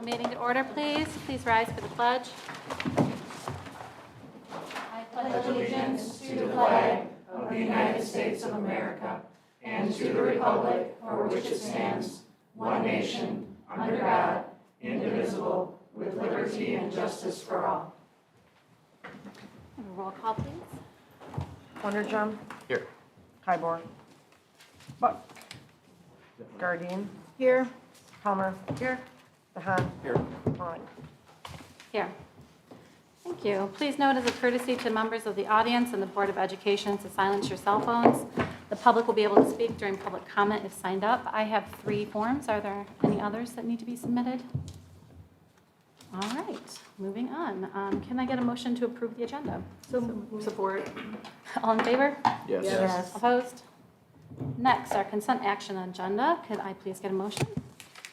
Meeting to order, please. Please rise for the pledge. I pledge allegiance to the flag of the United States of America and to the republic for which it stands, one nation, under God, indivisible, with liberty and justice for all. Roll call, please. Wonderjum. Here. Hybor. Buck. Gardine. Here. Palmer. Here. Dahan. Here. Vaughn. Here. Thank you. Please note as a courtesy to members of the audience and the Board of Education to silence your cell phones. The public will be able to speak during public comment if signed up. I have 3 forms. Are there any others that need to be submitted? All right, moving on. Can I get a motion to approve the agenda? Support. All in favor? Yes. Yes. Opposed? Next, our consent action agenda. Could I please get a motion?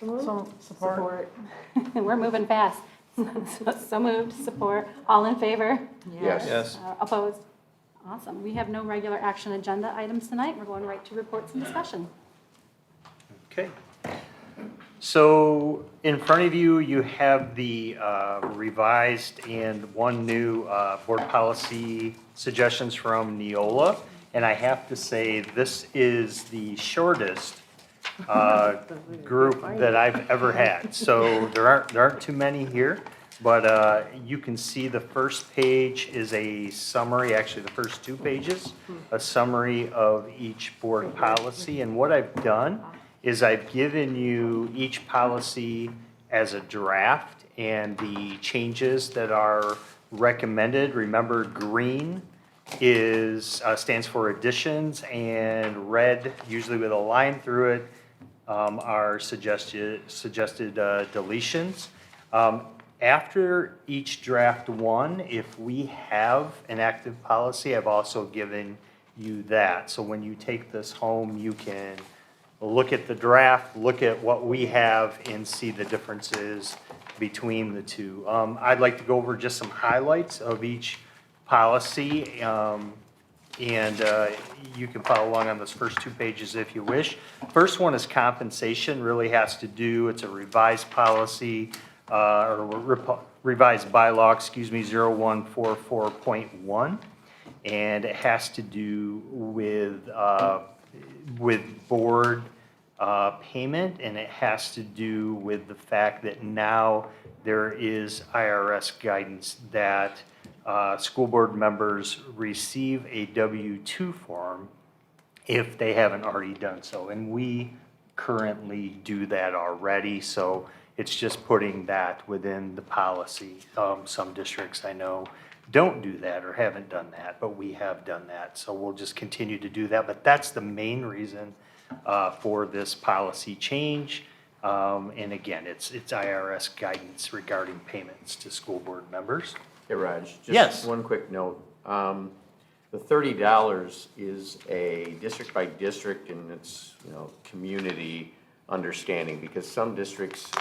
So, support. We're moving fast. So moved, support. All in favor? Yes. Yes. Opposed? Awesome. We have no regular action agenda items tonight. We're going right to reports and discussion. Okay. So in front of you, you have the revised and one new board policy suggestions from Neola. And I have to say, this is the shortest group that I've ever had. So there aren't too many here, but you can see the first page is a summary, actually the first 2 pages, a summary of each board policy. And what I've done is I've given you each policy as a draft and the changes that are recommended. Remember, green stands for additions, and red, usually with a line through it, are suggested deletions. After each draft 1, if we have an active policy, I've also given you that. So when you take this home, you can look at the draft, look at what we have, and see the differences between the two. I'd like to go over just some highlights of each policy, and you can follow along on those first 2 pages if you wish. First one is compensation, really has to do, it's a revised policy, revised bylaw, 0144.1, and it has to do with board payment, and it has to do with the fact that now there is IRS guidance that school board members receive a W-2 form if they haven't already done so. And we currently do that already, so it's just putting that within the policy. Some districts I know don't do that or haven't done that, but we have done that. So we'll just continue to do that. But that's the main reason for this policy change. And again, it's IRS guidance regarding payments to school board members. Hey, Raj, Yes. just one quick note. The $30 is a district by district, and it's, community understanding, because some districts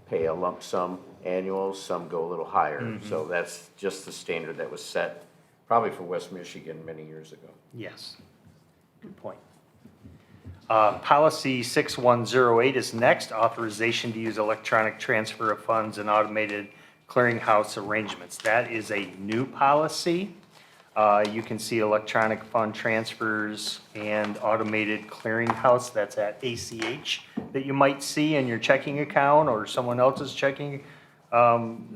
pay a lump sum annual, some go a little higher. So that's just the standard that was set probably for West Michigan many years ago. Yes, good point. Policy 6108 is next, authorization to use electronic transfer of funds and automated clearinghouse arrangements. That is a new policy. You can see electronic fund transfers and automated clearinghouse, that's at ACH, that you might see in your checking account or someone else's checking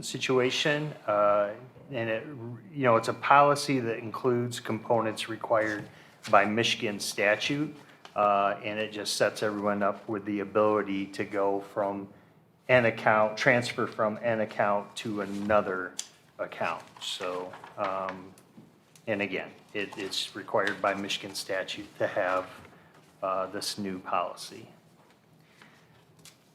situation. And it's a policy that includes components required by Michigan statute. And it just sets everyone up with the ability to go from an account, transfer from an account to another account. So, and again, it's required by Michigan statute to have this new policy.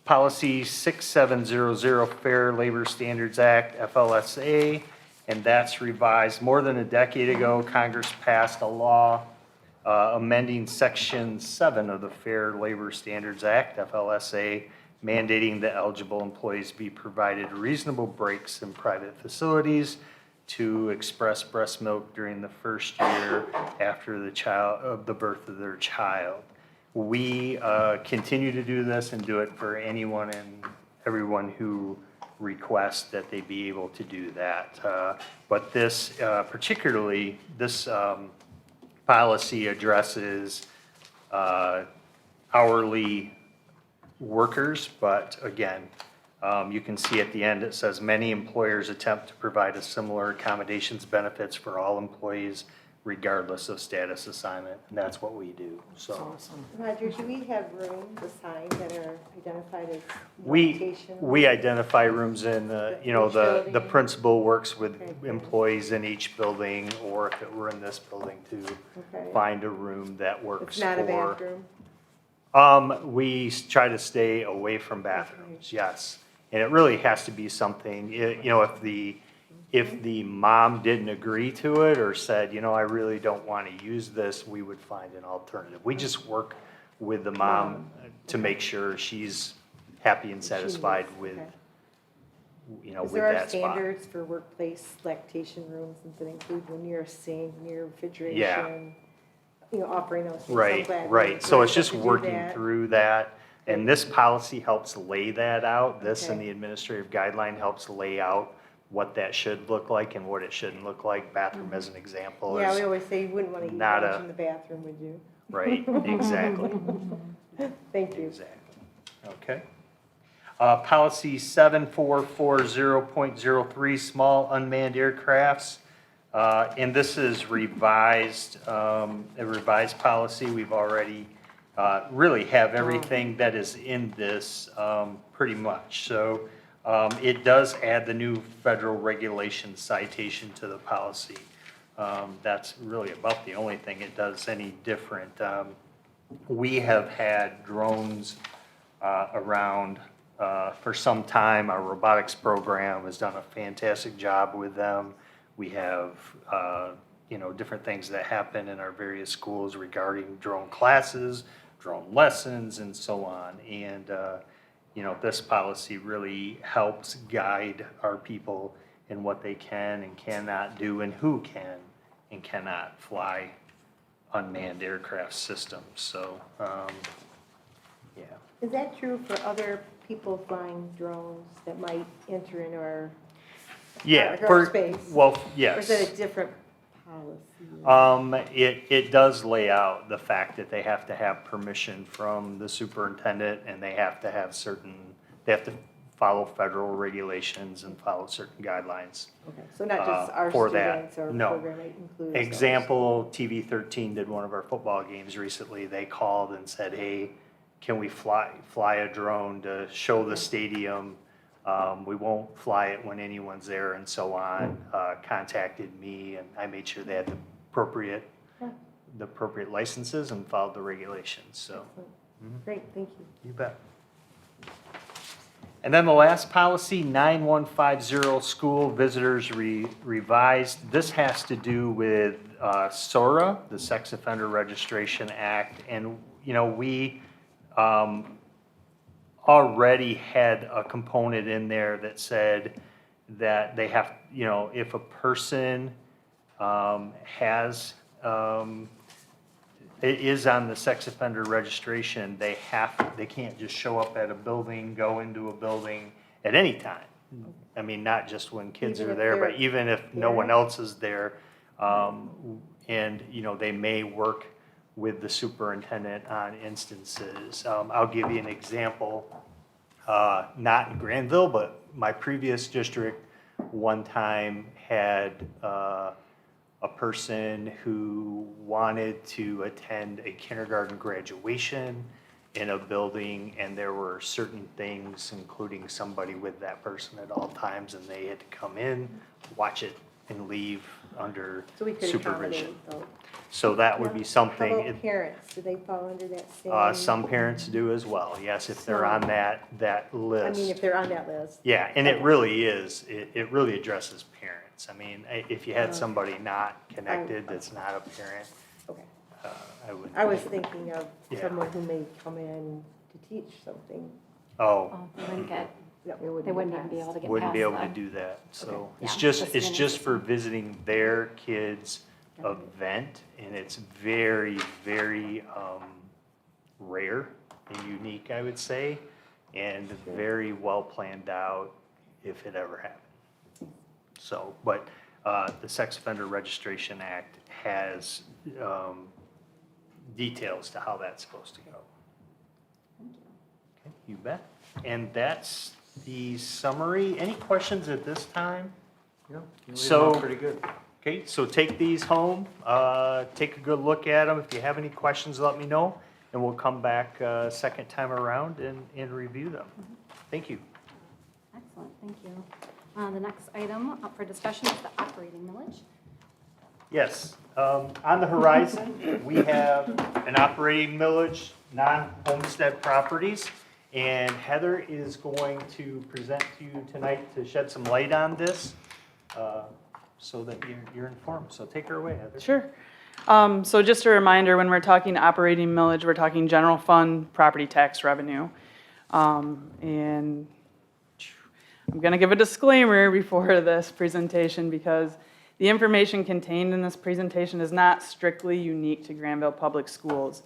Policy 6700, Fair Labor Standards Act, FLSA, and that's revised more than a decade ago. Congress passed a law amending Section 7 of the Fair Labor Standards Act, FLSA, mandating that eligible employees be provided reasonable breaks in private facilities to express breast milk during the first year after the birth of their child. We continue to do this and do it for anyone and everyone who requests that they be able to do that. But this, particularly, this policy addresses hourly workers, but again, you can see at the end, it says many employers attempt to provide a similar accommodations benefits for all employees regardless of status assignment, and that's what we do, so. Roger, do we have rooms assigned that are identified as We location? identify rooms in, you know, Each the building? principal works with Okay. employees in each building, or if it were in this building, to Okay. find a room that works It's not a for. bathroom? We try to stay away from bathrooms, yes. And it really has to be something, you know, if the mom didn't agree to it or said, you know, I really don't want to use this, we would find an alternative. We just work with the mom to make sure she's happy and satisfied with, Okay. you know, Is with there are that spot. standards for workplace lactation rooms that include near a sink, near refrigeration? Yeah. You know, offering those things. I'm Right, glad right. we're So it's able just to do working that. through that. And this policy helps lay that out. This and Okay. the administrative guideline helps lay out what that should look like and what it shouldn't look like. Bathroom as an example Yeah, we is, always say you wouldn't want to eat not lunch a- in the bathroom, would you? right, exactly, Thank you. exactly. Okay. Policy 7440.03, small unmanned aircrafts. And this is revised, a revised policy. We've already really have everything that is in this pretty much. So it does add the new federal regulation citation to the policy. That's really about the only thing it does any different. We have had drones around for some time. Our robotics program has done a fantastic job with them. We have, you know, different things that happen in our various schools regarding drone classes, drone lessons, and so on. And, you know, this policy really helps guide our people in what they can and cannot do and who can and cannot fly unmanned aircraft systems. So, yeah. Is that true for other people flying drones that might enter in our, Yeah, Our space. well, or yes. is that a different policy? It does lay out the fact that they have to have permission from the superintendent and they have to have they have to follow federal regulations and follow certain guidelines. Okay, so not just our for that, students or no. program might include. those. Example, TV13 did one of our football games recently. They called and said, hey, can we fly a drone to show the stadium? We won't fly it when anyone's there and so on. Contacted me and I made sure they had the appropriate licenses and followed the regulations, so. Great, thank you. You bet. And then the last policy, 9150, school visitors revised. This has to do with SORA, the Sex Offender Registration Act. And, you know, we already had a component in there that said that they have, you know, if a person it is on the sex offender registration, they can't just show up at a building, go into a building at any time. I mean, not just when kids Even are if there, but they're even if no one there? else is there. And, you know, they may work with the superintendent on instances. I'll give you an example, not in Grandville, but my previous district one time had a person who wanted to attend a kindergarten graduation in a building, and there were certain things, including somebody with that person at all times, and they had to come in, watch it, and leave under So we could supervision. accommodate though. So that would be How something, about parents? Do they fall under that same? some parents do as well, yes, if they're on that I list. mean, if they're on that list. Yeah, and it really is, it really addresses parents. I mean, if you had somebody not connected that's not a parent, Okay. I would. I was thinking of Yeah. someone who may come in to teach something. Oh, Oh, they wouldn't get, that they wouldn't even be able to get past that. wouldn't be able to do that, so Okay. it's Yeah, just, just it's just for visiting their kids' event, and it's very, very, rare and unique, I would say, and very well planned out if it ever happened. So, but the Sex Offender Registration Act has details to how that's supposed to go. Okay, you bet. And that's the summary. Any questions at this time? You laid So- them out pretty good. Okay, so take these home, take a good look at them. If you have any questions, let me know, and we'll come back second time around and review them. Thank you. Excellent, thank you. The next item up for discussion is the operating millage. Yes, on the horizon, we have an operating millage, non-homestead properties, and Heather is going to present to you tonight to shed some light on this, so that you're informed. So take her away, Heather. Sure. So just a reminder, when we're talking operating millage, we're talking general fund property tax revenue. And I'm going to give a disclaimer before this presentation because the information contained in this presentation is not strictly unique to Grandville Public Schools.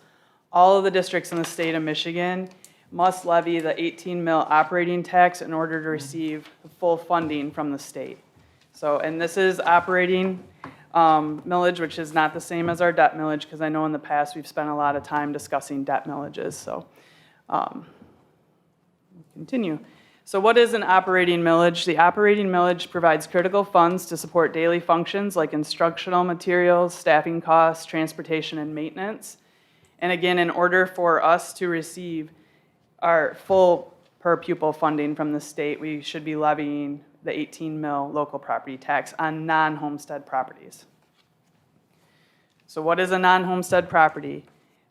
All of the districts in the state of Michigan must levy the 18 mil operating tax in order to receive the full funding from the state. So, and this is operating millage, which is not the same as our debt millage, because I know in the past we've spent a lot of time discussing debt millages. So, continue. So what is an operating millage? The operating millage provides critical funds to support daily functions like instructional materials, staffing costs, transportation, and maintenance. And again, in order for us to receive our full per pupil funding from the state, we should be levying the 18 mil local property tax on non-homestead properties. So what is a non-homestead property?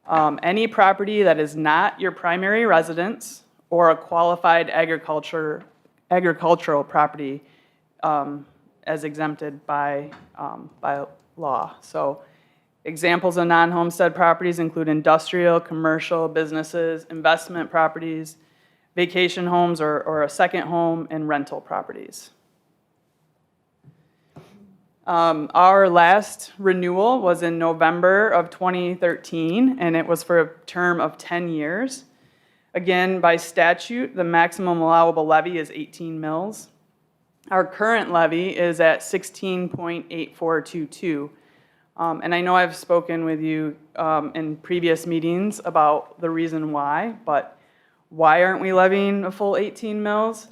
Any property that is not your primary residence or a qualified agricultural property as exempted by law. So examples of non-homestead properties include industrial, commercial, businesses, investment properties, vacation homes or a second home, and rental properties. Our last renewal was in November of 2013, and it was for a term of 10 years. Again, by statute, the maximum allowable levy is 18 mils. Our current levy is at 16.8422. And I know I've spoken with you in previous meetings about the reason why, but why aren't we levying a full 18 mils?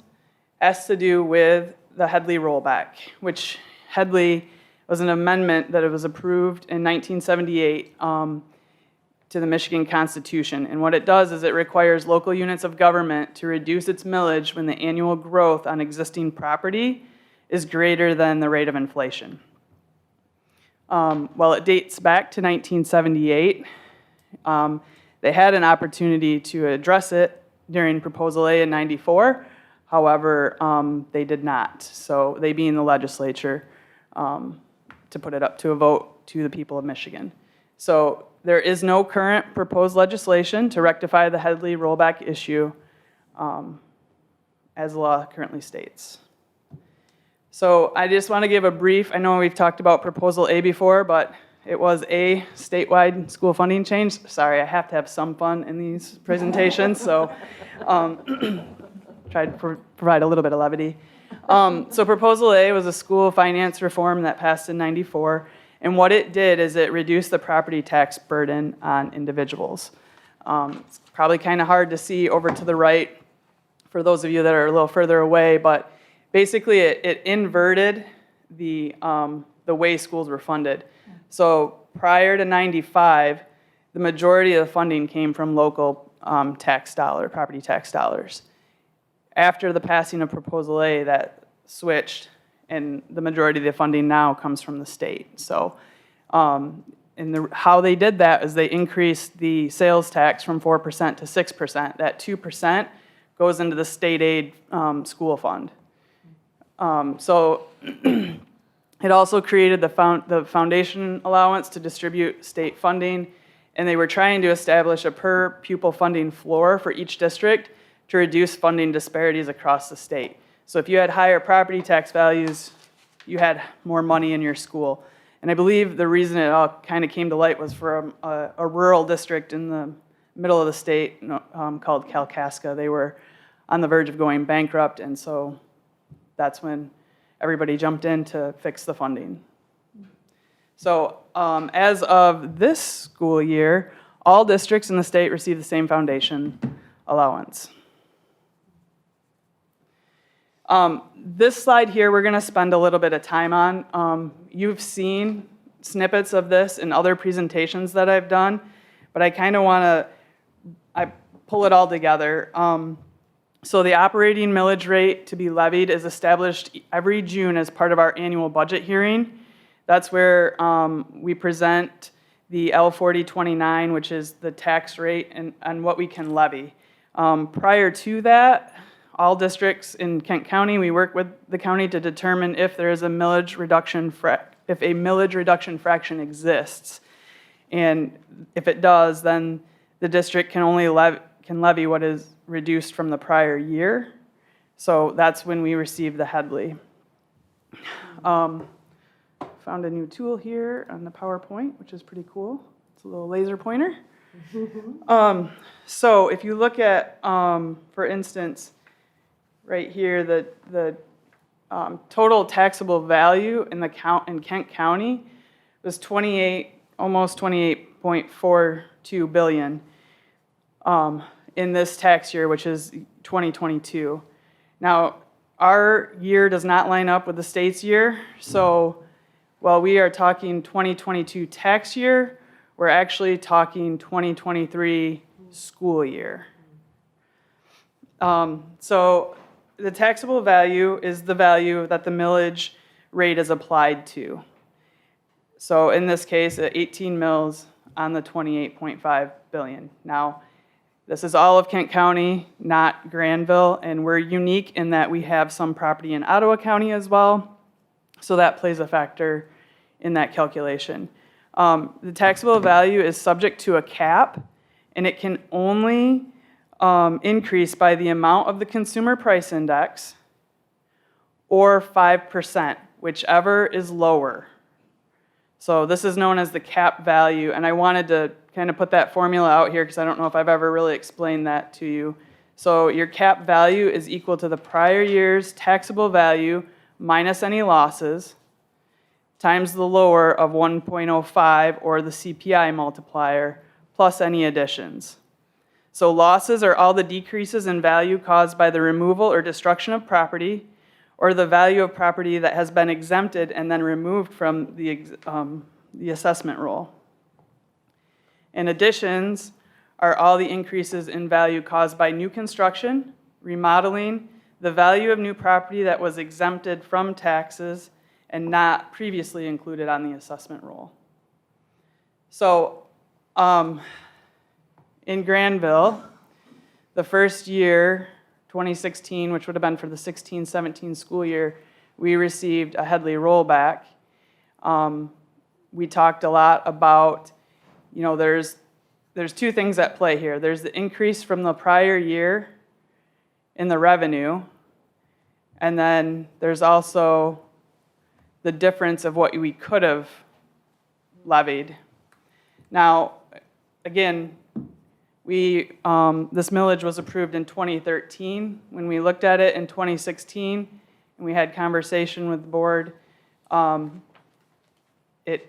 Has to do with the Headley rollback, which Headley was an amendment that was approved in 1978 to the Michigan Constitution. And what it does is it requires local units of government to reduce its millage when the annual growth on existing property is greater than the rate of inflation. Well, it dates back to 1978. They had an opportunity to address it during Proposal A in '94. However, they did not. So they being the legislature to put it up to a vote to the people of Michigan. So there is no current proposed legislation to rectify the Headley rollback issue as the law currently states. So I just want to give a brief, I know we've talked about Proposal A before, but it was a statewide school funding change. Sorry, I have to have some fun in these presentations, so tried to provide a little bit of levity. So Proposal A was a school finance reform that passed in '94, and what it did is it reduced the property tax burden on individuals. It's probably kind of hard to see over to the right for those of you that are a little further away, but basically it inverted the way schools were funded. So prior to '95, the majority of the funding came from local property tax dollars. After the passing of Proposal A, that switched, and the majority of the funding now comes from the state. So how they did that is they increased the sales tax from 4% to 6%. That 2% goes into the state aid school fund. So it also created the foundation allowance to distribute state funding, and they were trying to establish a per pupil funding floor for each district to reduce funding disparities across the state. So if you had higher property tax values, you had more money in your school. And I believe the reason it all kind of came to light was for a rural district in the middle of the state called Kalkaska. They were on the verge of going bankrupt, and so that's when everybody jumped in to fix the funding. So as of this school year, all districts in the state receive the same foundation allowance. This slide here, we're going to spend a little bit of time on. You've seen snippets of this in other presentations that I've done, but I kind of want to pull it all together. So the operating millage rate to be levied is established every June as part of our annual budget hearing. That's where we present the L4029, which is the tax rate and what we can levy. Prior to that, all districts in Kent County, we work with the county to determine if there is a millage reduction if a millage reduction fraction exists. And if it does, then the district can only levy what is reduced from the prior year. So that's when we receive the Headley. Found a new tool here on the PowerPoint, which is pretty cool. It's a little laser pointer. So if you look at, for instance, right here, the total taxable value in Kent County was almost 28.42 billion in this tax year, which is 2022. Now, our year does not line up with the state's year, so while we are talking 2022 tax year, we're actually talking 2023 school year. So the taxable value is the value that the millage rate is applied to. So in this case, 18 mills on the 28.5 billion. Now, this is all of Kent County, not Grandville, and we're unique in that we have some property in Ottawa County as well, so that plays a factor in that calculation. The taxable value is subject to a cap, and it can only increase by the amount of the consumer price index or 5%, whichever is lower. So this is known as the cap value, and I wanted to kind of put that formula out here because I don't know if I've ever really explained that to you. So your cap value is equal to the prior year's taxable value minus any losses times the lower of 1.05 or the CPI multiplier plus any additions. So losses are all the decreases in value caused by the removal or destruction of property or the value of property that has been exempted and then removed from the assessment roll. And additions are all the increases in value caused by new construction, remodeling, the value of new property that was exempted from taxes and not previously included on the assessment roll. So in Grandville, the first year, 2016, which would have been for the 16-17 school year, we received a Headley rollback. We talked a lot about, there's two things at play here. There's the increase from the prior year in the revenue, and then there's also the difference of what we could have levied. Now, again, this millage was approved in 2013. When we looked at it in 2016, and we had conversation with the board, if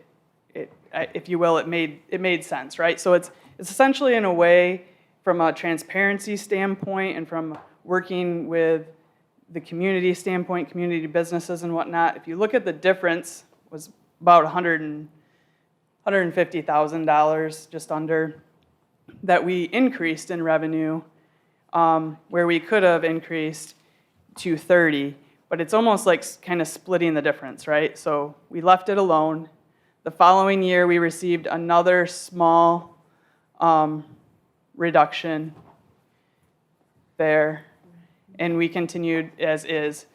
you will, it made sense, right? So it's essentially, in a way, from a transparency standpoint and from working with the community standpoint, community businesses and whatnot, if you look at the difference, was about $150,000, just under, that we increased in revenue, where we could have increased to 30, but it's almost like kind of splitting the difference, right? So we left it alone. The following year, we received another small reduction there, and we continued as is.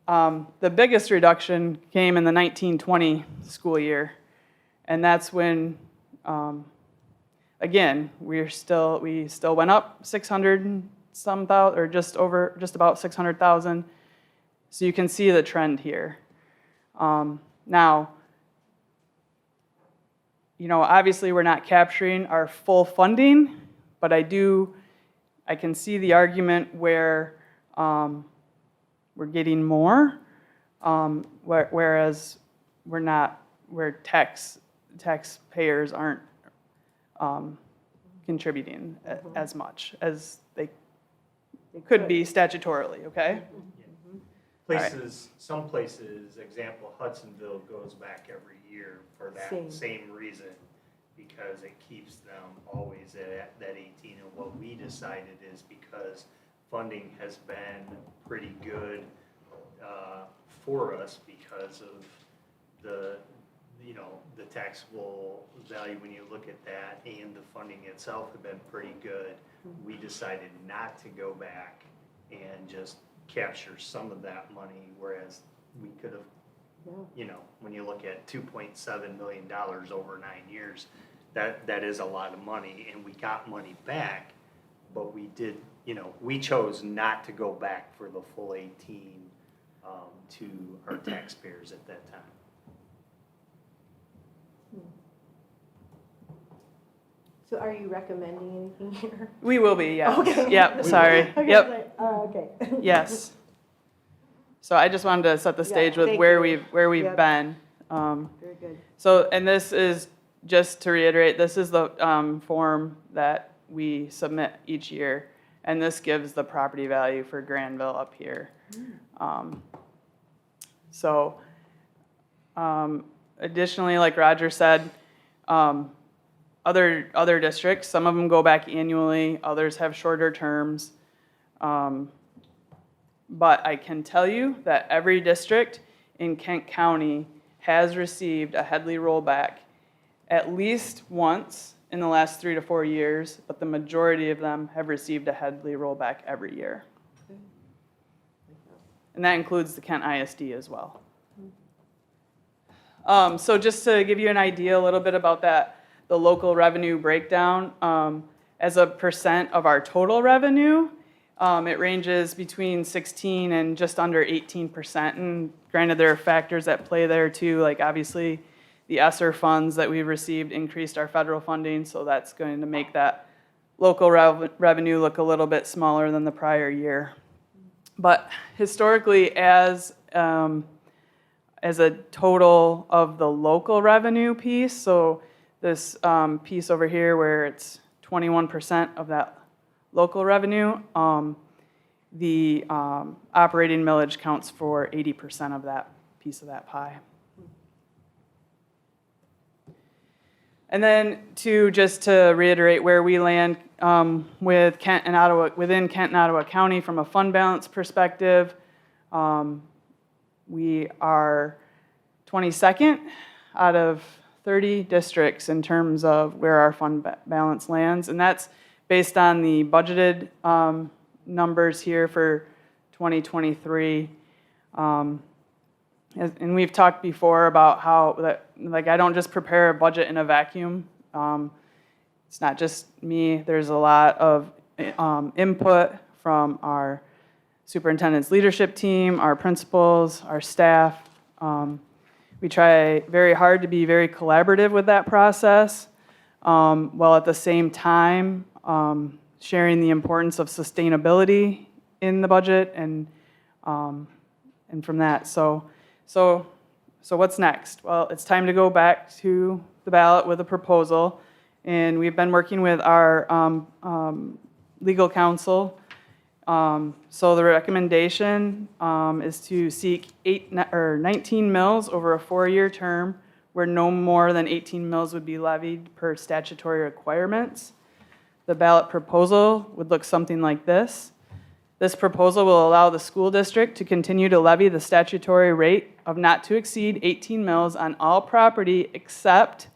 The biggest reduction came in the 1920 school year, and that's when, again, we still went up 600 and some thousand, or just about 600,000. So you can see the trend here. Now, obviously we're not capturing our full funding But I can see the argument where we're getting more, whereas we're not, where taxpayers aren't contributing as much as they could be statutorily, okay? right. Some places, example, Hudsonville goes back every year for that same reason, because it keeps them always at that 18. And what we decided is because funding has been pretty good for us because of the taxable value when you look at that, and the funding itself have been pretty good. We decided not to go back and just capture some of that money, whereas we could have, when you look at $2.7 million over 9 years, that is a lot of money, and we got money back, but we did, we chose not to go back for the full 18 to our taxpayers at that time. So are you recommending anything here? We will be, yes. Okay. Yep, sorry. Okay, Yep, okay. yes. So I just wanted to set the stage with thank where you. we've Yep. been. Very good. So, and this is, just to reiterate, this is the form that we submit each year, and this gives the property value for Grandville up here. Additionally, like Roger said, other districts, some of them go back annually, others have shorter terms. But I can tell you that every district in Kent County has received a Headley rollback at least once in the last 3 to 4 years, but the majority of them have received a Headley rollback every year. And that includes the Kent ISD as well. So just to give you an idea a little bit about that, the local revenue breakdown, as a percent of our total revenue, it ranges between 16 and just under 18%. And granted, there are factors at play there too, like obviously the ESSER funds that we've received increased our federal funding, so that's going to make that local revenue look a little bit smaller than the prior year. But historically, as a total of the local revenue piece, so this piece over here where it's 21% of that local revenue, the operating millage counts for 80% of that piece of that pie. And then just to reiterate where we land with Kent and Ottawa, within Kent and Ottawa County from a fund balance perspective, we are 22nd out of 30 districts in terms of where our fund balance lands, and that's based on the budgeted numbers here for 2023. And we've talked before about how I don't just prepare a budget in a vacuum. It's not just me. There's a lot of input from our superintendent's leadership team, our principals, our staff. We try very hard to be very collaborative with that process, while at the same time sharing the importance of sustainability in the budget and from that. So what's next? Well, it's time to go back to the ballot with a proposal, and we've been working with our legal counsel. So the recommendation is to seek 19 mills over a 4-year term, where no more than 18 mills would be levied per statutory requirements. The ballot proposal would look something like this. This proposal will allow the school district to continue to levy the statutory rate of not to exceed 18 mills on all property except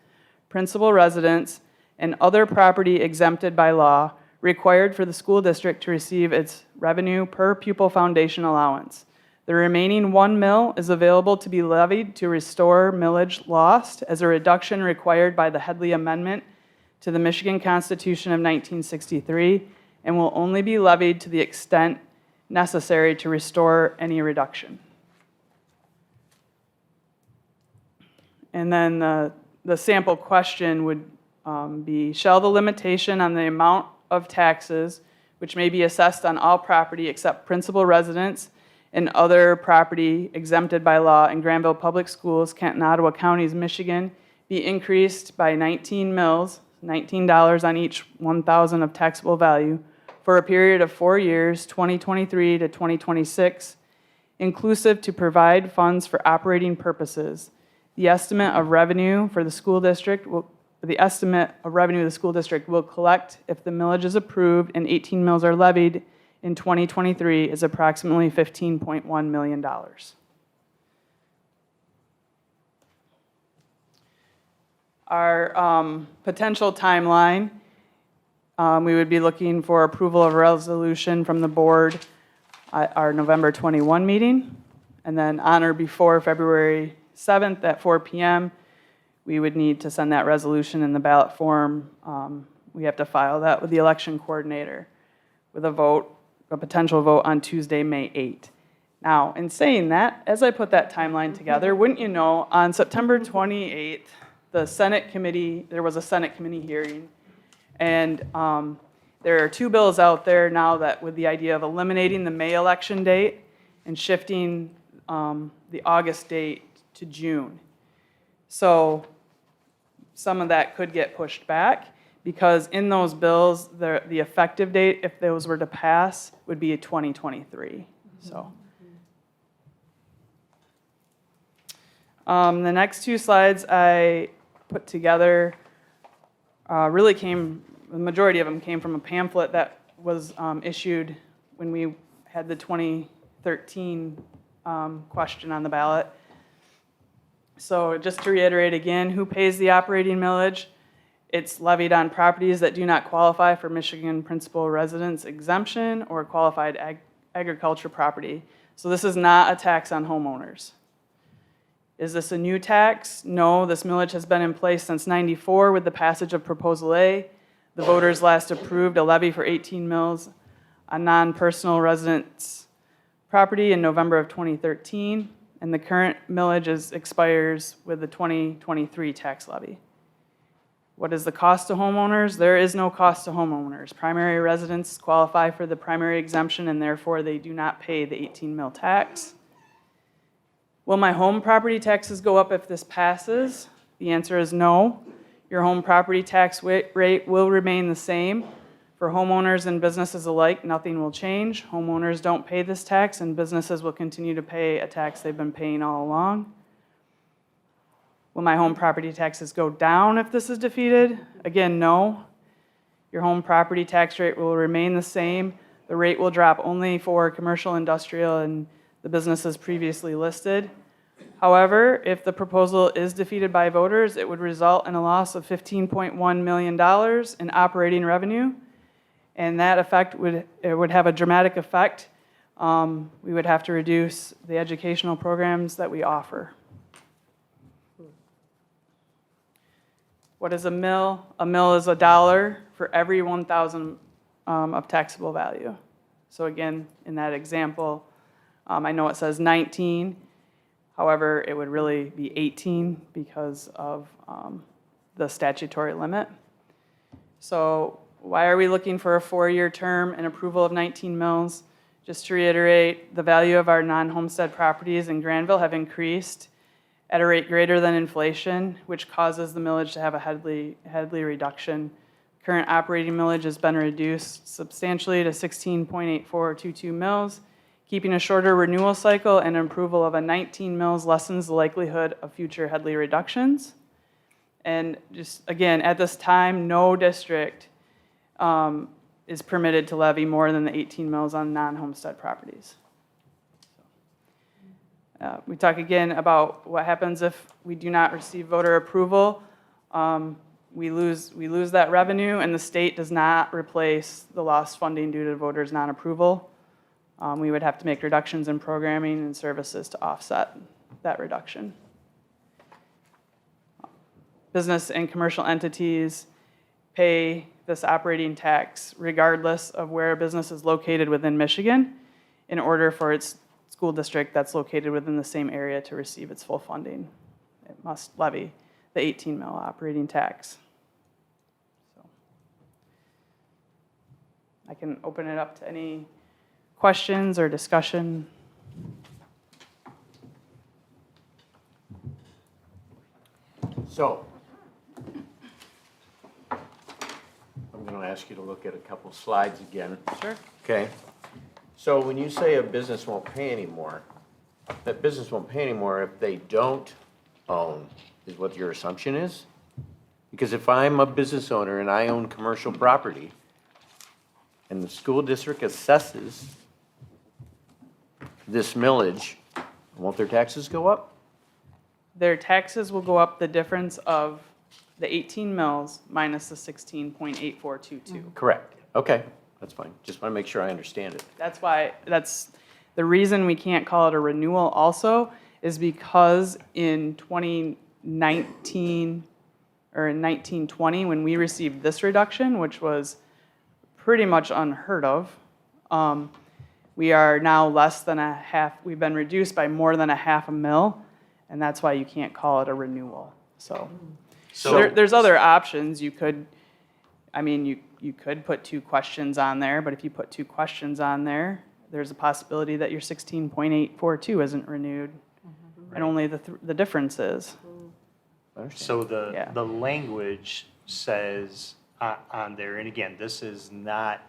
principal residence and other property exempted by law required for the school district to receive its revenue per pupil foundation allowance. The remaining 1 mill is available to be levied to restore millage lost as a reduction required by the Headley Amendment to the Michigan Constitution of 1963, and will only be levied to the extent necessary to restore any reduction. And then the sample question would be, shall the limitation on the amount of taxes which may be assessed on all property except principal residence and other property exempted by law in Grandville Public Schools, Kent and Ottawa Counties, Michigan, be increased by 19 mills, $19 on each 1,000 of taxable value, for a period of 4 years, 2023 to 2026, inclusive to provide funds for operating purposes. The estimate of revenue for the school district will collect if the millage is approved and 18 mills are levied in 2023 is approximately $15.1 million. Our potential timeline, we would be looking for approval of a resolution from the board at our November 21 meeting, and then on or before February 7th at 4 p.m., we would need to send that resolution in the ballot form. We have to file that with the election coordinator with a potential vote on Tuesday, May 8th. Now, in saying that, as I put that timeline together, wouldn't you know, on September 28th, there was a Senate committee hearing, and there are 2 bills out there now that with the idea of eliminating the May election date and shifting the August date to June. So some of that could get pushed back because in those bills, the effective date, if those were to pass, would be 2023. So the next 2 slides I put together the majority of them came from a pamphlet that was issued when we had the 2013 question on the ballot. So just to reiterate again, who pays the operating millage? It's levied on properties that do not qualify for Michigan principal residence exemption or qualified agriculture property. So this is not a tax on homeowners. Is this a new tax? No, this millage has been in place since '94 with the passage of Proposal A. The voters last approved a levy for 18 mills on non-personal residence property in November of 2013, and the current millage expires with the 2023 tax levy. What is the cost to homeowners? There is no cost to homeowners. Primary residents qualify for the primary exemption and therefore they do not pay the 18 mil tax. Will my home property taxes go up if this passes? The answer is no. Your home property tax rate will remain the same. For homeowners and businesses alike, nothing will change. Homeowners don't pay this tax and businesses will continue to pay a tax they've been paying all along. Will my home property taxes go down if this is defeated? Again, no. Your home property tax rate will remain the same. The rate will drop only for commercial, industrial, and the businesses previously listed. However, if the proposal is defeated by voters, it would result in a loss of $15.1 million in operating revenue, and that effect would have a dramatic effect. We would have to reduce the educational programs that we offer. What is a mill? A mill is $1 for every 1,000 of taxable value. So again, in that example, I know it says 19. However, it would really be 18 because of the statutory limit. So why are we looking for a 4-year term and approval of 19 mills? Just to reiterate, the value of our non-homestead properties in Grandville have increased at a rate greater than inflation, which causes the millage to have a Headley reduction. Current operating millage has been reduced substantially to 16.8422 mills. Keeping a shorter renewal cycle and approval of a 19 mills lessens the likelihood of future Headley reductions. And just again, at this time, no district is permitted to levy more than the 18 mills on non-homestead properties. We talk again about what happens if we do not receive voter approval. We lose that revenue, and the state does not replace the lost funding due to voters' non-approval. We would have to make reductions in programming and services to offset that reduction. Business and commercial entities pay this operating tax regardless of where a business is located within Michigan in order for its school district that's located within the same area to receive its full funding. It must levy the 18 mil operating tax. I can open it up to any questions or discussion. So, I'm going to ask you to look at a couple slides again. Sure. Okay? So when you say a business won't pay anymore, that business won't pay anymore if they don't own, is what your assumption is? Because if I'm a business owner and I own commercial property, and the school district assesses this millage, won't their taxes go up? Their taxes will go up the difference of the 18 mils minus the 16.8422. Correct. Okay, that's fine. Just want to make sure I understand it. That's why, that's, the reason we can't call it a renewal also is because in 2019, or in 1920, when we received this reduction, which was pretty much unheard of, we are now less than a half, we've been reduced by more than a half a mil, and that's why you can't call it a renewal, so. There's other options, you could, I mean, you could put 2 questions on there, but if you put 2 questions on there, there's a possibility that your 16.842 isn't renewed, and only the difference is. I understand. So Yeah. the language says on there, and again, this is not,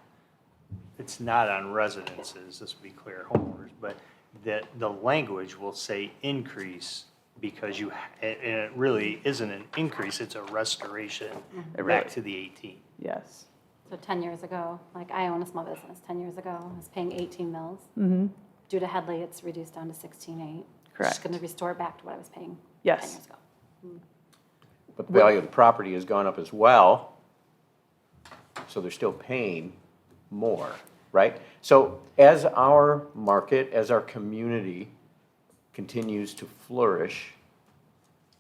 it's not on residences, this would be clear, homeowners, but the language will say increase because and it really isn't an increase, it's a restoration It back really- to the 18. Yes. So 10 years ago, like I own a small business, 10 years ago, I was paying 18 mils. Mm-hmm. Due to Headley, it's reduced down to 16.8. Correct. It's going to restore back to what I was paying 10 Yes. years ago. But the value of the property has gone up as well, so they're still paying more, right? So as our market, as our community continues to flourish,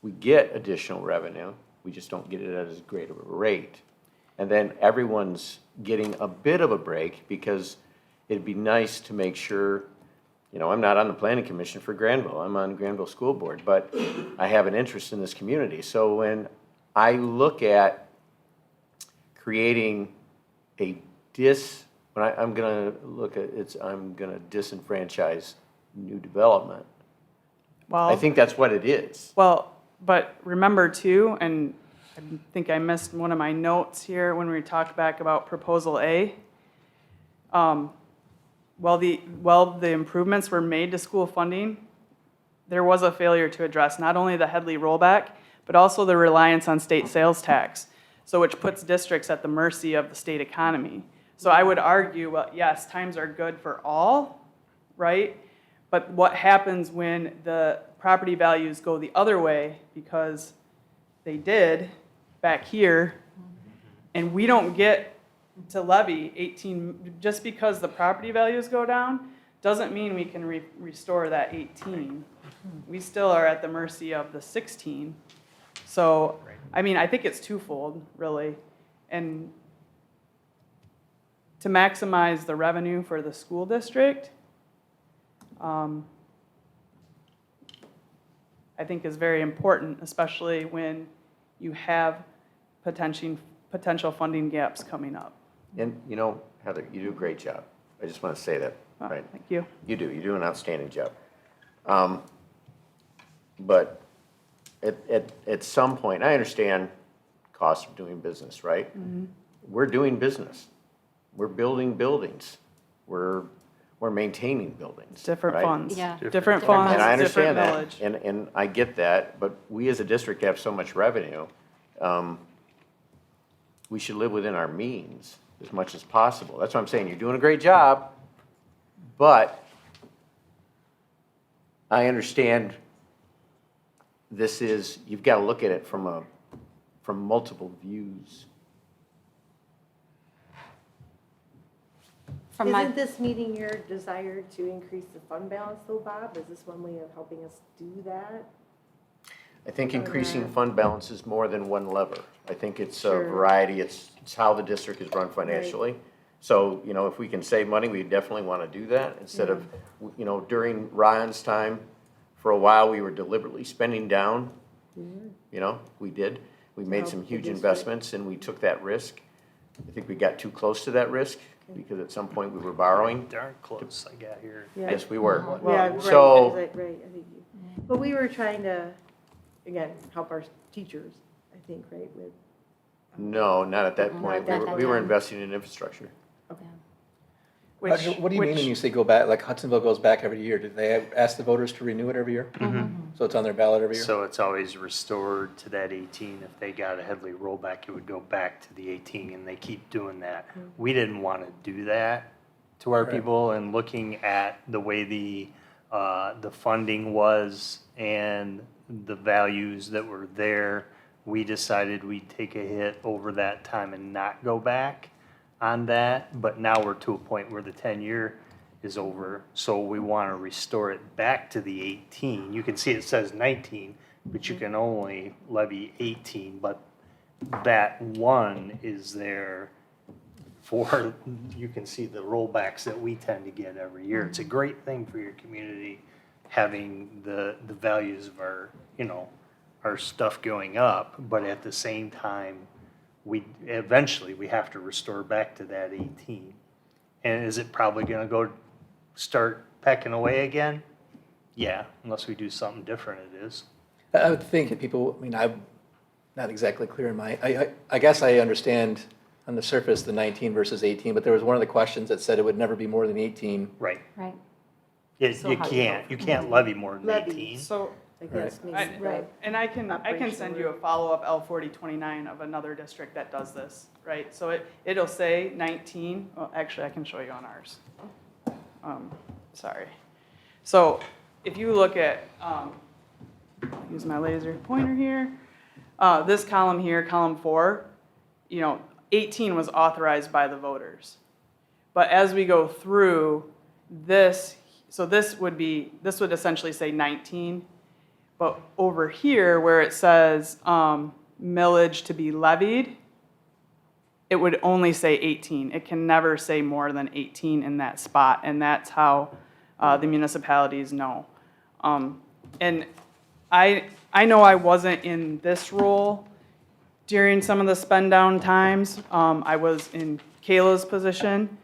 we get additional revenue, we just don't get it at as great of a rate. And then everyone's getting a bit of a break because it'd be nice to make sure, you know, I'm not on the planning commission for Grandville, I'm on Grandville School Board, but I have an interest in this community. So when I look at creating I'm gonna look at, I'm gonna disenfranchise new development. Well, I think that's what it is. well, but remember too, and I think I missed one of my notes here when we talked back about proposal A. While the improvements were made to school funding, there was a failure to address not only the Headley rollback, but also the reliance on state sales tax, so which puts districts at the mercy of the state economy. So I would argue, well, yes, times are good for all, right? But what happens when the property values go the other way, because they did back here, and we don't get to levy 18, just because the property values go down, doesn't mean we can restore that 18. We still are at the mercy of the 16. So, I mean, I think it's twofold, really. And to maximize the revenue for the school district, I think is very important, especially when you have potential funding gaps coming up. And, you know, Heather, you do a great job. I just want to say that, Oh, right? Thank you. You do an outstanding job. But at some point, I understand cost of doing business, right? We're doing business. We're building buildings. We're maintaining buildings. Different right? funds. Yeah. Different funds, And I different understand that, millage. and I get that, but we as a district have so much revenue, we should live within our means as much as possible. That's what I'm saying, you're doing a great job, but I understand you've got to look at it from multiple views. From my, Isn't this meeting your desire to increase the fund balance though, Bob? Is this one way of helping us do that? I think increasing fund balance is more than one lever. I think it's a Sure. variety, it's how the district is run financially. So, you know, if we can save money, we definitely want to do that instead of, you know, during Ryan's time, for a while, we were deliberately spending down. You know, we did. We made help some the huge district. investments and we took that risk. I think we got too close to that risk because at some point we were borrowing. Darn close I got here. Yeah. Yes, we were. Yeah, right, So- right, I think you, but we were trying to, again, help our teachers, I think, right, with, No, not at that Not point. at that We were time. investing in infrastructure. Which, What do you mean when you say go back, like Hudsonville goes back every year? Did they ask the voters to renew it every year? So it's on their ballot every year? So it's always restored to that 18. If they got a Headley rollback, it would go back to the 18, and they keep doing that. We didn't want to do that to our Right. people, and looking at the way the funding was and the values that were there, we decided we'd take a hit over that time and not go back on that. But now we're to a point where the 10-year is over, so we want to restore it back to the 18. You can see it says 19, but you can only levy 18, but that one is there for, you can see the rollbacks that we tend to get every year. It's a great thing for your community, having the values of our, our stuff going up, but at the same time, eventually we have to restore back to that 18. And is it probably gonna start pecking away again? Yeah, unless we do something different, it is. I would think that people, I mean, I'm not exactly clear in I guess I understand on the surface the 19 versus 18, but there was one of the questions that said it would never be more than 18. Right. Right. You So how do you you can't levy more than Levy. 18. so, I guess, I- maybe, right. and I can send you a follow-up L4029 of another district that does this, right? So it'll say 19, well, actually, I can show you on ours. Sorry. So if you look at, I'll use my laser pointer here, this column here, column 4, 18 was authorized by the voters. But as we go through this, so this would essentially say 19. But over here, where it says millage to be levied, it would only say 18. It can never say more than 18 in that spot, and that's how the municipalities know. And I know I wasn't in this role during some of the spend down times. I was in Kayla's position.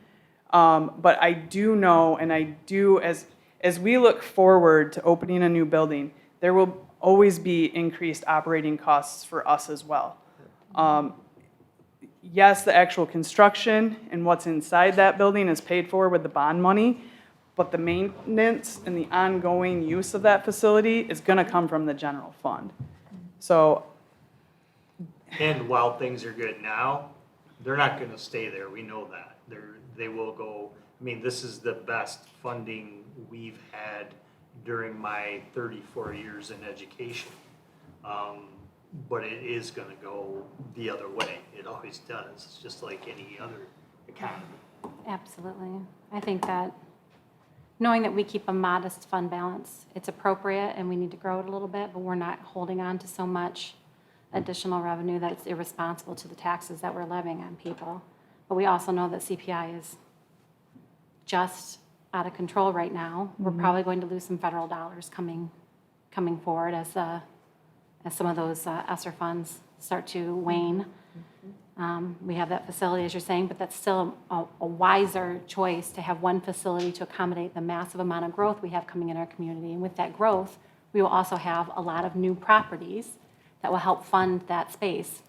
But I do know, and I do, as we look forward to opening a new building, there will always be increased operating costs for us as well. Yes, the actual construction and what's inside that building is paid for with the bond money, but the maintenance and the ongoing use of that facility is gonna come from the general fund. So, And while things are good now, they're not gonna stay there, we know that. They will go, this is the best funding we've had during my 34 years in education. But it is gonna go the other way, it always does, it's just like any other economy. Absolutely. I think that knowing that we keep a modest fund balance, it's appropriate and we need to grow it a little bit, but we're not holding on to so much additional revenue that it's irresponsible to the taxes that we're levying on people. But we also know that CPI is just out of control right now. We're probably going to lose some federal dollars coming forward as some of those ESSER funds start to wane. We have that facility, as you're saying, but that's still a wiser choice to have one facility to accommodate the massive amount of growth we have coming in our community. And with that growth, we will also have a lot of new properties that will help fund that space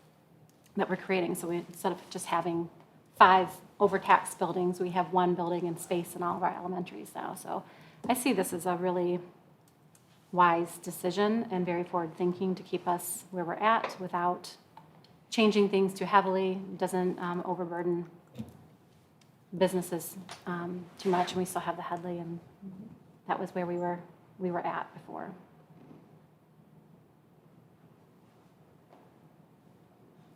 that we're creating. So instead of just having 5 overtaxed buildings, we have 1 building and space in all of our elementaries now. So I see this as a really wise decision and very forward-thinking to keep us where we're at without changing things too heavily, doesn't overburden businesses too much, and we still have the Headley, and that was where we were at before.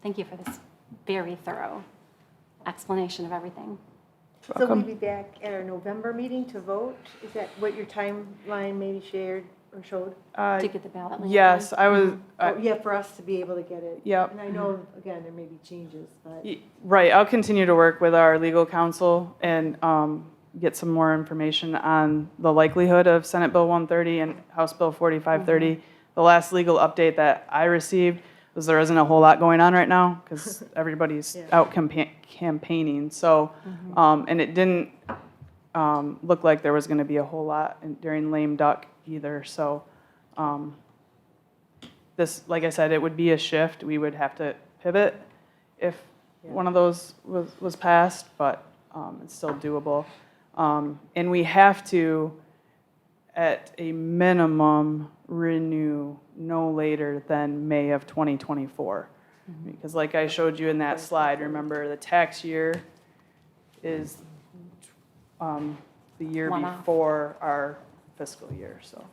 Thank you for this very thorough explanation of everything. So we'll be back at our November meeting to vote? Is that what your timeline maybe shared or showed? To get the ballot link. yes, I was, Oh, yeah, for us to be able to get it. Yep. And I know, again, there may be changes, but. right, I'll continue to work with our legal counsel and get some more information on the likelihood of Senate Bill 130 and House Bill 4530. The last legal update that I received because there isn't a whole lot going on right now, because everybody's Yeah. out campaigning, so, and it didn't look like there was gonna be a whole lot during lame duck either, so, this, like I said, it would be a shift, we would have to pivot if one of those was passed, but it's still doable. And we have to, at a minimum, renew no later than May of 2024. Because like I showed you in that slide, remember, the tax year is the year One off. before our fiscal year, so.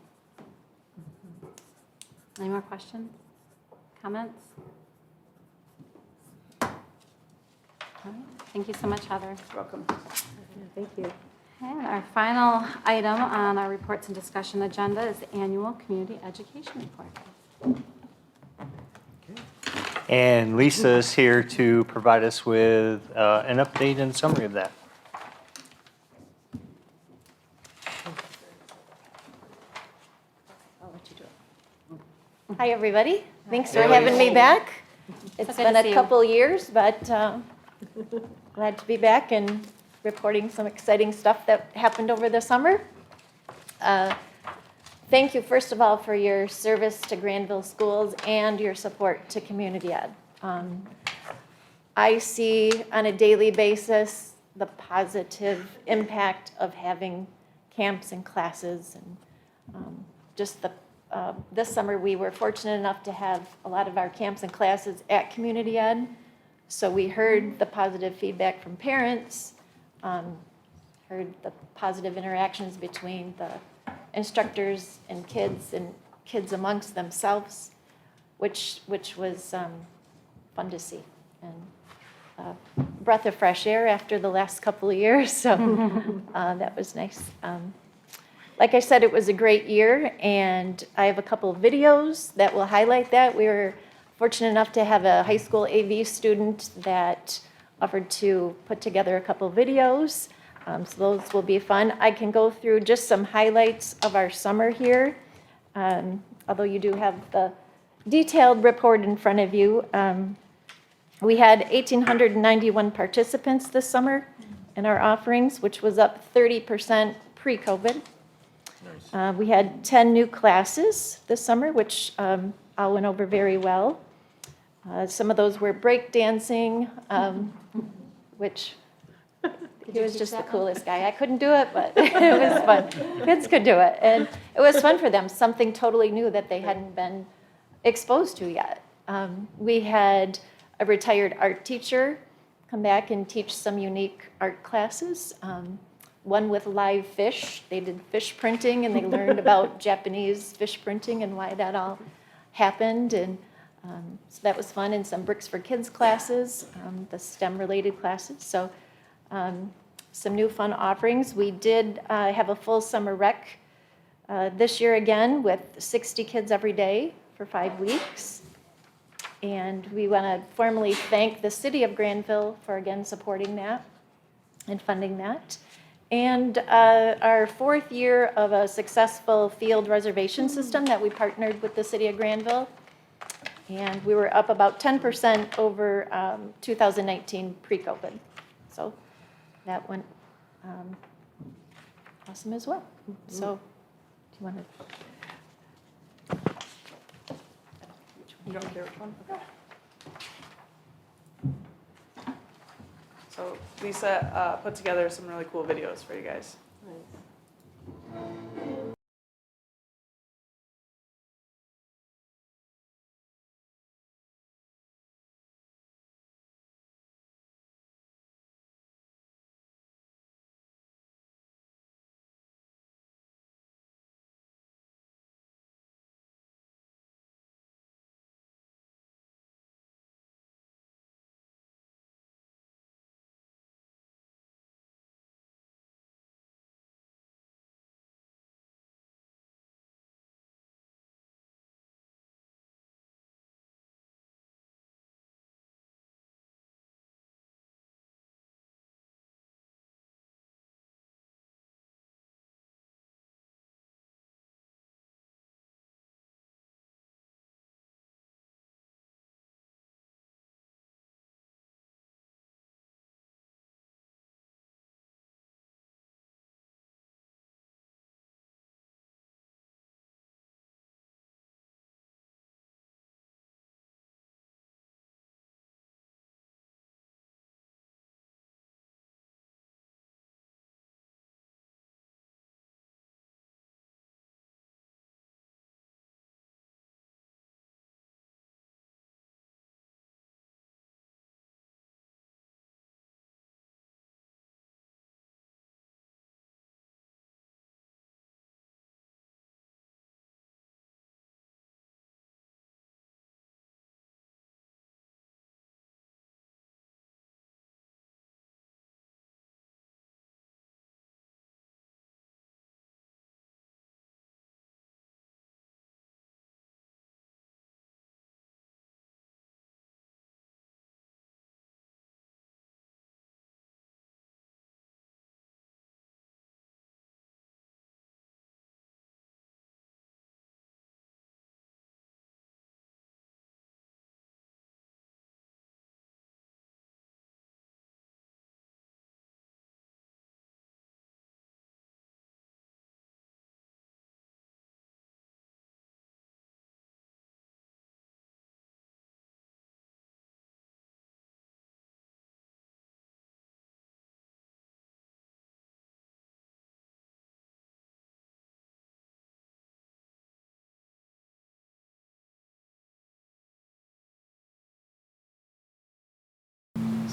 Any more questions, comments? All right. Thank you so much, Heather. Welcome. Thank you. And our final item on our reports and discussion agenda is the annual community education report. And Lisa is here to provide us with an update and summary of that. I'll let you do it. Hi, everybody. Thanks for Hey, having me Lisa. back. It's So good been to see a you. couple years, but glad to be back and reporting some exciting stuff that happened over the summer. Thank you, first of all, for your service to Grandville schools and your support to community ed. I see on a daily basis the positive impact of having camps and classes, and just this summer we were fortunate enough to have a lot of our camps and classes at community ed. So we heard the positive feedback from parents, heard the positive interactions between the instructors and kids amongst themselves, which was fun to see, and a breath of fresh air after the last couple of years, so that was nice. Like I said, it was a great year, and I have a couple of videos that will highlight that. We were fortunate enough to have a high school AV student that offered to put together a couple of videos. So those will be fun. I can go through just some highlights of our summer here. Although you do have the detailed report in front of you. We had 1,891 participants this summer in our offerings, which was up 30% pre-COVID. We had 10 new classes this summer, which all went over very well. Some of those were breakdancing, which he was just the coolest guy. I couldn't do it, but it was fun. Kids could do it, and it was fun for them, something totally new that they hadn't been exposed to yet. We had a retired art teacher come back and teach some unique art classes. One with live fish. They did fish printing, and they learned about Japanese fish printing and why that all happened. And so that was fun. And some Bricks for Kids classes, the STEM-related classes. So some new fun offerings. We did have a full summer rec this year again with 60 kids every day for 5 weeks. And we want to formally thank the city of Grandville for again supporting that and funding that. And our 4th year of a successful field reservation system that we partnered with the city of Grandville. And we were up about 10% over 2019 pre-COVID. So that went awesome as well. So do you want to? You don't care which one? Okay. So Lisa put together some really cool videos for you guys.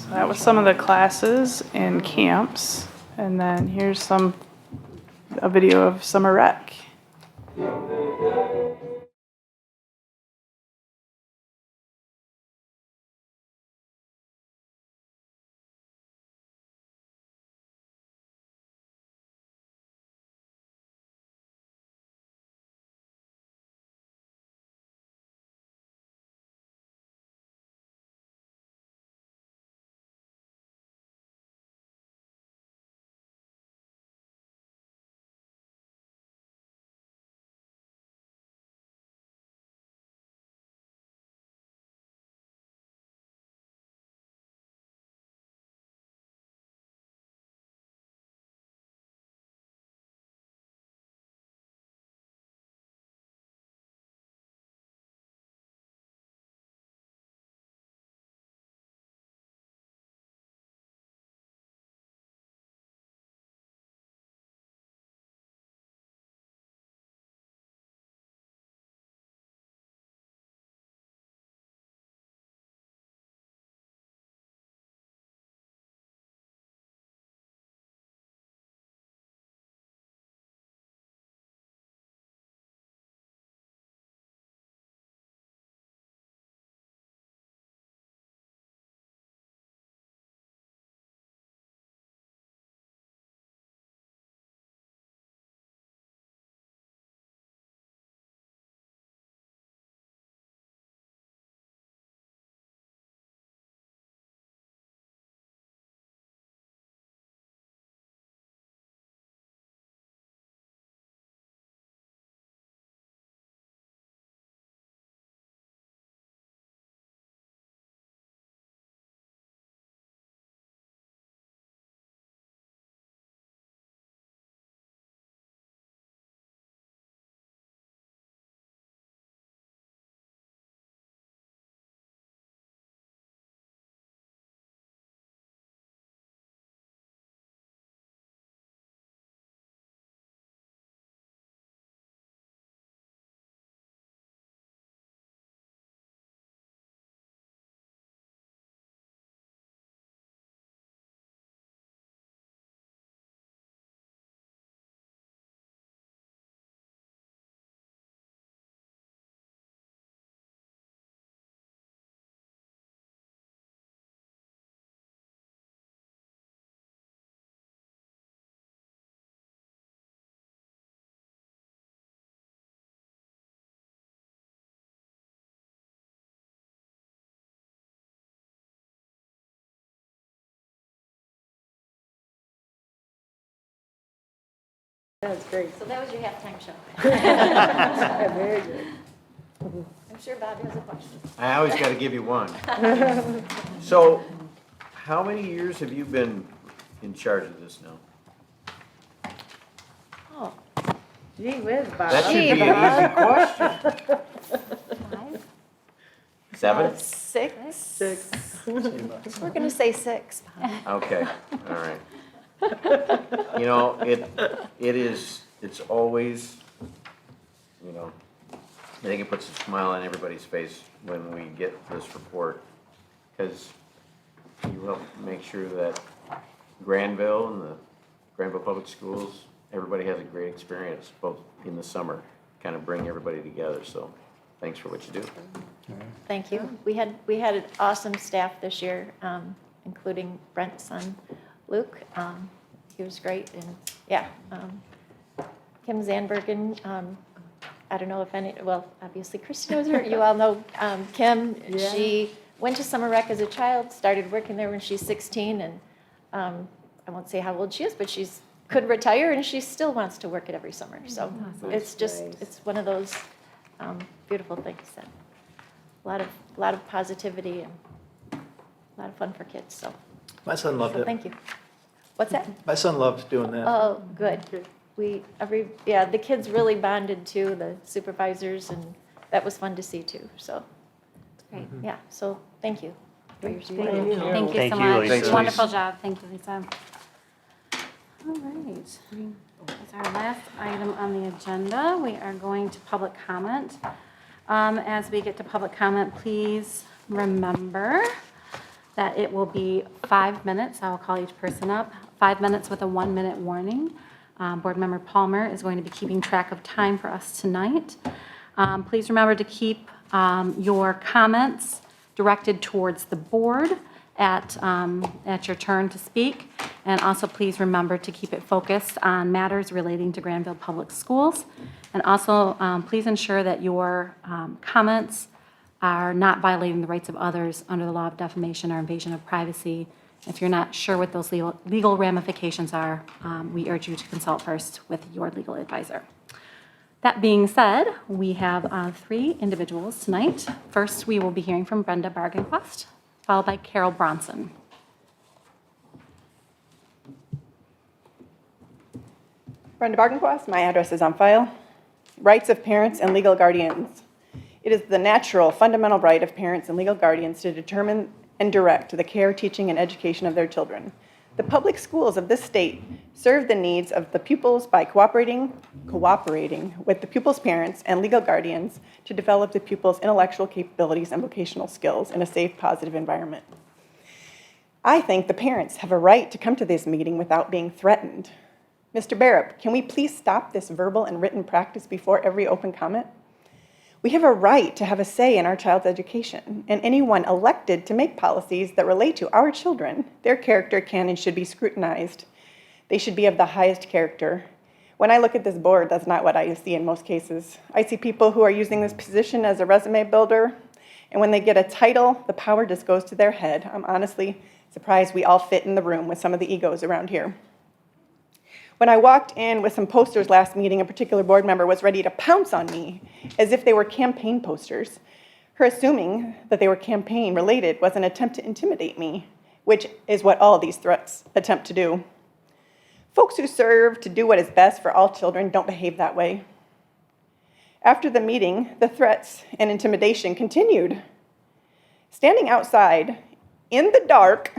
So that was some of the classes and camps. And then here's a video of summer rec. That's great. So that was your halftime show. Very good. I'm sure Bob has a question. I always got to give you one. So, how many years have you been in charge of this now? Oh, Gee whiz, Bob. That should be an easy question. 7? 6. Six. We're going to say 6. Okay, all right. You know, it's always, you know, I think it puts a smile on everybody's face when we get this report, because you help make sure that Grandville and the Grandville Public Schools, everybody has a great experience, both in the summer, kind of bring everybody together, so thanks for what you do. Thank you. We had an awesome staff this year, including Brent's son, Luke. He was great, and yeah. Kim Zandbergen, I don't know if obviously Christy knows her. You all know Kim. Yeah. She went to summer rec as a child, started working there when she's 16, and I won't say how old she is, but she's could retire, and she still wants to work it every summer. So it's just, Nice. it's one of those beautiful things that a lot of positivity and a lot of fun for kids. So My son loved it. thank you. What's that? My son loved doing that. Oh, good. The kids really bonded too, the supervisors, and that was fun to see too. So, Great. yeah, so thank you for your support. Thank you. Thank you Thank so you, much. Lisa. Thanks, Wonderful Lisa. job. Thank you, Lisa. All right. That's our last item on the agenda. We are going to public comment. As we get to public comment, please remember that it will be 5 minutes. I will call each person up, 5 minutes with a 1-minute warning. Board Member Palmer is going to be keeping track of time for us tonight. Please remember to keep your comments directed towards the board at your turn to speak. And also please remember to keep it focused on matters relating to Grandville Public Schools. And also please ensure that your comments are not violating the rights of others under the law of defamation or invasion of privacy. If you're not sure what those legal ramifications are, we urge you to consult first with your legal advisor. That being said, we have 3 individuals tonight. First, we will be hearing from Brenda Bargenquist, followed by Carol Bronson. Brenda Bargenquist, my address is on file. Rights of parents and legal guardians. It is the natural, fundamental right of parents and legal guardians to determine and direct the care, teaching, and education of their children. The public schools of this state serve the needs of the pupils by cooperating with the pupils' parents and legal guardians to develop the pupils' intellectual capabilities and vocational skills in a safe, positive environment. I think the parents have a right to come to this meeting without being threatened. Mr. Barrett, can we please stop this verbal and written practice before every open comment? We have a right to have a say in our child's education, and anyone elected to make policies that relate to our children, their character can and should be scrutinized. They should be of the highest character. When I look at this board, that's not what I see in most cases. I see people who are using this position as a resume builder, and when they get a title, the power just goes to their head. I'm honestly surprised we all fit in the room with some of the egos around here. When I walked in with some posters last meeting, a particular board member was ready to pounce on me as if they were campaign posters. Her assuming that they were campaign related was an attempt to intimidate me, which is what all of these threats attempt to do. Folks who serve to do what is best for all children don't behave that way. After the meeting, the threats and intimidation continued. Standing outside in the dark,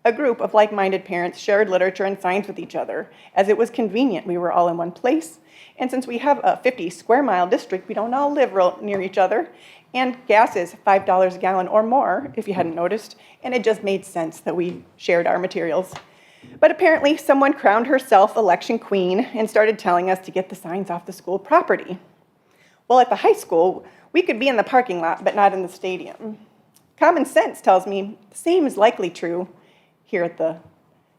a group of like-minded parents shared literature and signs with each other, as it was convenient we were all in one place. And since we have a 50-square-mile district, we don't all live real near each other, and gas is $5 a gallon or more, if you hadn't noticed, and it just made sense that we shared our materials. But apparently, someone crowned herself election queen and started telling us to get the signs off the school property. Well, at the high school, we could be in the parking lot, but not in the stadium. Common sense tells me the same is likely true here at the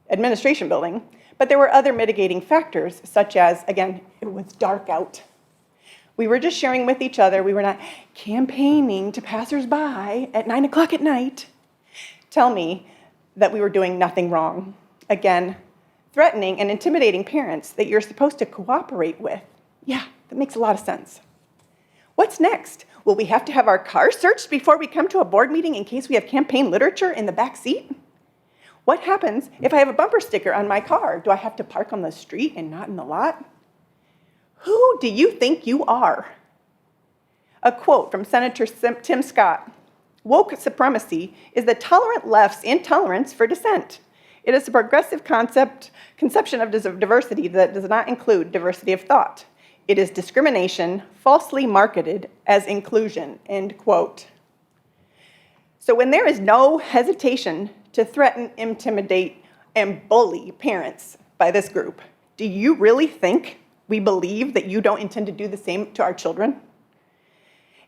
administration building, but there were other mitigating factors, such as, again, it was dark out. We were just sharing with each other. We were not campaigning to passersby at 9 o'clock at night. Tell me that we were doing nothing wrong. Again, threatening and intimidating parents that you're supposed to cooperate with. Yeah, that makes a lot of sense. What's next? Will we have to have our car searched before we come to a board meeting in case we have campaign literature in the back seat? What happens if I have a bumper sticker on my car? Do I have to park on the street and not in the lot? Who do you think you are? A quote from Senator Tim Scott. Woke supremacy is the tolerant left's intolerance for dissent. It is a progressive conception of diversity that does not include diversity of thought. It is discrimination falsely marketed as inclusion, end quote. So when there is no hesitation to threaten, intimidate, and bully parents by this group, do you really think we believe that you don't intend to do the same to our children?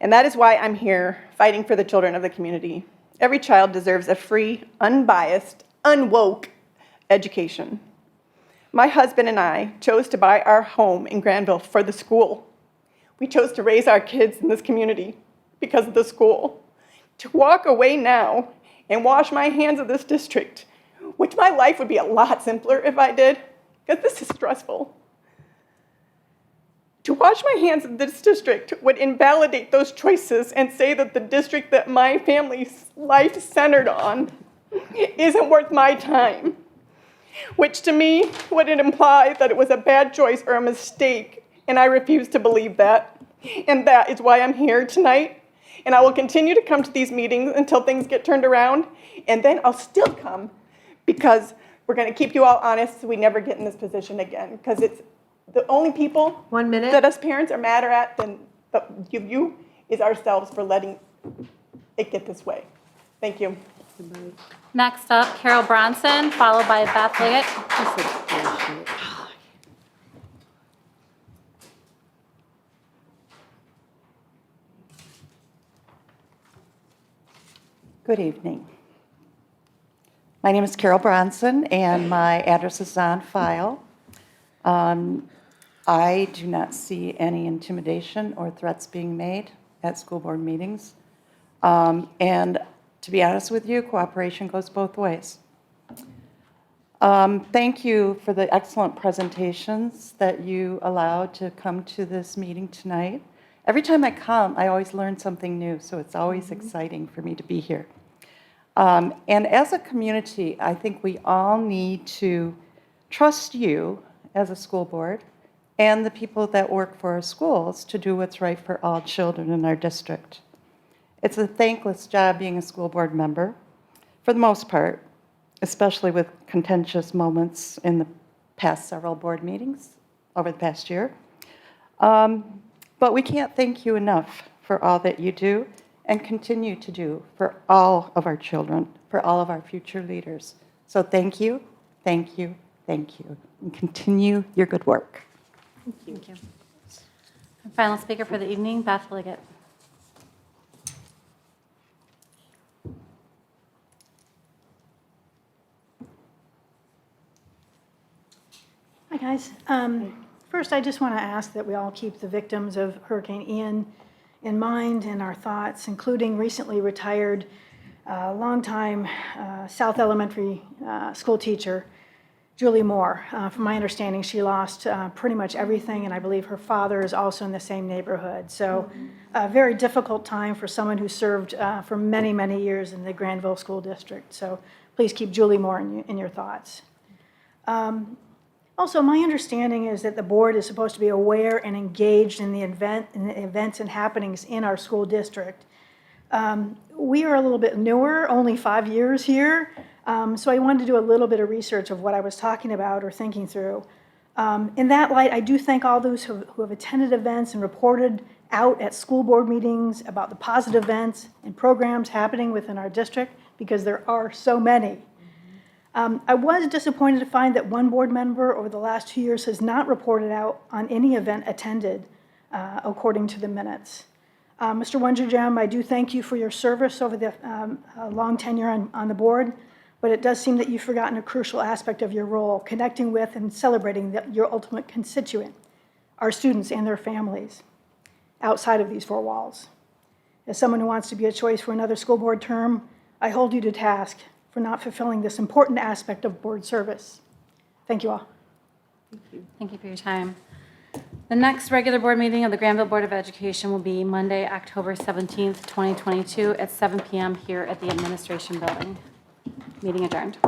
And that is why I'm here fighting for the children of the community. Every child deserves a free, unbiased, unwoke education. My husband and I chose to buy our home in Grandville for the school. We chose to raise our kids in this community because of the school. To walk away now and wash my hands of this district, which my life would be a lot simpler if I did, because this is stressful. To wash my hands of this district would invalidate those choices and say that the district that my family's life centered on isn't worth my time, which to me would imply that it was a bad choice or a mistake, and I refuse to believe that. And that is why I'm here tonight. And I will continue to come to these meetings until things get turned around. And then I'll still come because we're going to keep you all honest so we never get in this position again. Because it's the only people 1 minute. that us parents are madder at than you is ourselves for letting it get this way. Thank you. Next up, Carol Bronson, followed by Beth Liggett. This is bullshit. Good evening. My name is Carol Bronson, and my address is on file. I do not see any intimidation or threats being made at school board meetings. And to be honest with you, cooperation goes both ways. Thank you for the excellent presentations that you allowed to come to this meeting tonight. Every time I come, I always learn something new, so it's always exciting for me to be here. And as a community, I think we all need to trust you as a school board and the people that work for our schools to do what's right for all children in our district. It's a thankless job being a school board member, for the most part, especially with contentious moments in the past several board meetings over the past year. But we can't thank you enough for all that you do and continue to do for all of our children, for all of our future leaders. So thank you, thank you, thank you, and continue your good work. Thank you. Our final speaker for the evening, Beth Liggett. Hi, guys. First, I just want to ask that we all keep the victims of Hurricane Ian in mind in our thoughts, including recently retired, longtime South Elementary school teacher, Julie Moore. From my understanding, she lost pretty much everything, and I believe her father is also in the same neighborhood. So a very difficult time for someone who served for many, many years in the Grandville School District. So please keep Julie Moore in your thoughts. Also, my understanding is that the board is supposed to be aware and engaged in the events and happenings in our school district. We are a little bit newer, only 5 years here, so I wanted to do a little bit of research of what I was talking about or thinking through. In that light, I do thank all those who have attended events and reported out at school board meetings about the positive events and programs happening within our district, because there are so many. I was disappointed to find that one board member over the last 2 years has not reported out on any event attended, according to the minutes. Mr. Wundergem, I do thank you for your service over the long tenure on the board, but it does seem that you've forgotten a crucial aspect of your role, connecting with and celebrating your ultimate constituent, our students and their families, outside of these four walls. As someone who wants to be a choice for another school board term, I hold you to task for not fulfilling this important aspect of board service. Thank you all. Thank you for your time. The next regular board meeting of the Grandville Board of Education will be Monday, October 17th, 2022 at 7 p.m. here at the Administration Building. Meeting adjourned.